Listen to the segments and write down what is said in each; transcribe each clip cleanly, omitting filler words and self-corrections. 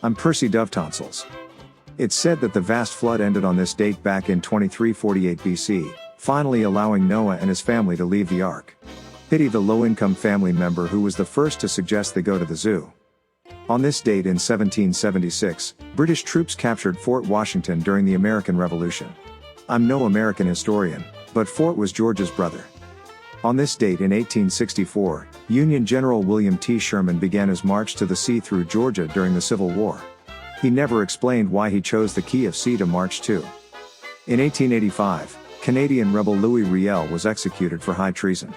I'm Percy Dove Tonsils. It's said that the vast flood ended on this date back in 2348 BC, finally allowing Noah and his family to leave the ark. Pity the low-income family member who was the first to suggest they go to the zoo. On this date in 1776, British troops captured Fort Washington during the American Revolution. I'm no American historian, but Fort was George's brother. On this date in 1864, Union General William T. Sherman began his march to the sea through Georgia during the Civil War. He never explained why he chose the Key of C to march to. In 1885, Canadian rebel Louis Riel was executed for high treason.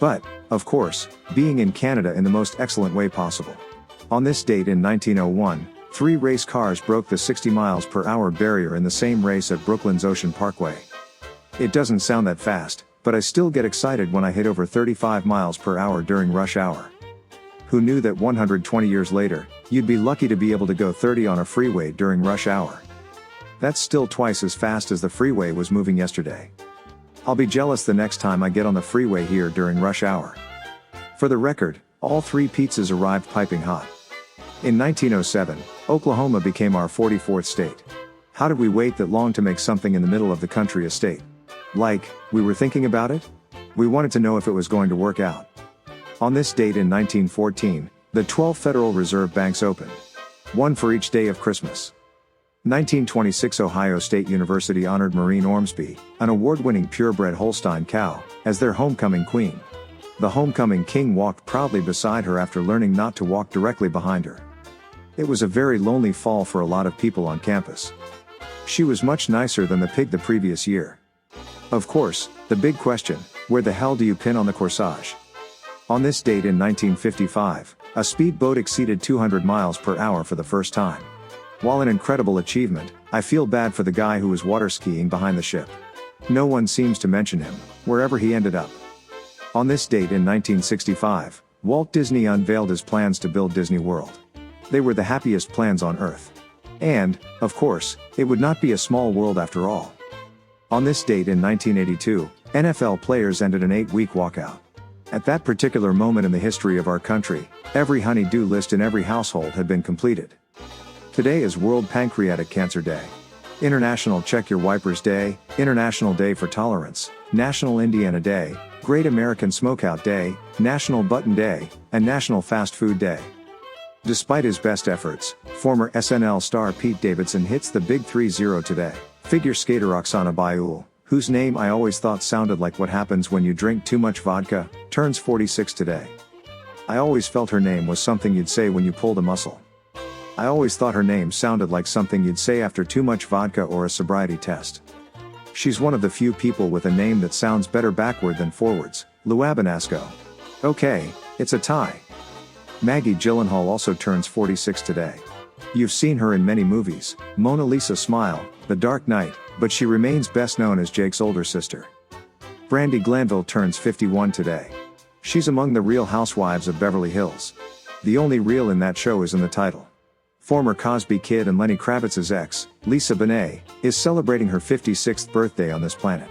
But, of course, being in Canada in the most excellent way possible. On this date in 1901, 3 race cars broke the 60 miles per hour barrier in the same race at Brooklyn's Ocean Parkway. It doesn't sound that fast, but I still get excited when I hit over 35 miles per hour during rush hour. Who knew that 120 years later, you'd be lucky to be able to go 30 on a freeway during rush hour? That's still twice as fast as the freeway was moving yesterday. I'll be jealous the next time I get on the freeway here during rush hour. For the record, all 3 pizzas arrived piping hot. In 1907, Oklahoma became our 44th state. How did we wait that long to make something in the middle of the country a state? Like, we were thinking about it? We wanted to know if it was going to work out. On this date in 1914, the 12 Federal Reserve Banks opened. One for each day of Christmas. 1926 Ohio State University honored Maureen Ormsby, an award-winning purebred Holstein cow, as their homecoming queen. The homecoming king walked proudly beside her after learning not to walk directly behind her. It was a very lonely fall for a lot of people on campus. She was much nicer than the pig the previous year. Of course, the big question, where the hell do you pin on the corsage? On this date in 1955, a speedboat exceeded 200 miles per hour for the first time. While an incredible achievement, I feel bad for the guy who was water skiing behind the ship. No one seems to mention him, wherever he ended up. On this date in 1965, Walt Disney unveiled his plans to build Disney World. They were the happiest plans on Earth. And, of course, it would not be a small world after all. On this date in 1982, NFL players ended an 8-week walkout. At that particular moment in the history of our country, every honey-do list in every household had been completed. Today is World Pancreatic Cancer Day, International Check Your Wipers Day, International Day for Tolerance, National Indiana Day, Great American Smokeout Day, National Button Day, and National Fast Food Day. Despite his best efforts, former SNL star Pete Davidson hits the big 3-0 today. Figure skater Oksana Bayul, whose name I always thought sounded like what happens when you drink too much vodka, turns 46 today. I always felt her name was something you'd say when you pulled a muscle. I always thought her name sounded like something you'd say after too much vodka or a sobriety test. She's one of the few people with a name that sounds better backward than forwards, Lou Abinasco. Okay, it's a tie. Maggie Gyllenhaal also turns 46 today. You've seen her in many movies, Mona Lisa Smile, The Dark Knight, but she remains best known as Jake's older sister. Brandi Glanville turns 51 today. She's among the Real Housewives of Beverly Hills. The only real in that show is in the title. Former Cosby Kid and Lenny Kravitz's ex, Lisa Bonet, is celebrating her 56th birthday on this planet.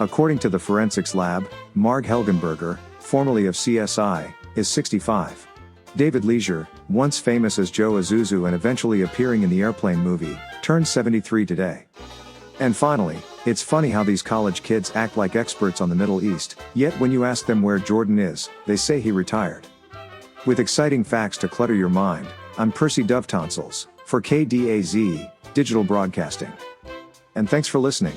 According to the Forensics Lab, Marg Helgenberger, formerly of CSI, is 65. David Leisure, once famous as Joe Azuzu and eventually appearing in the Airplane movie, turned 73 today. And finally, it's funny how these college kids act like experts on the Middle East, yet when you ask them where Jordan is, they say he retired. With exciting facts to clutter your mind, I'm Percy Dove Tonsils, for KDAZ, Digital Broadcasting. And thanks for listening.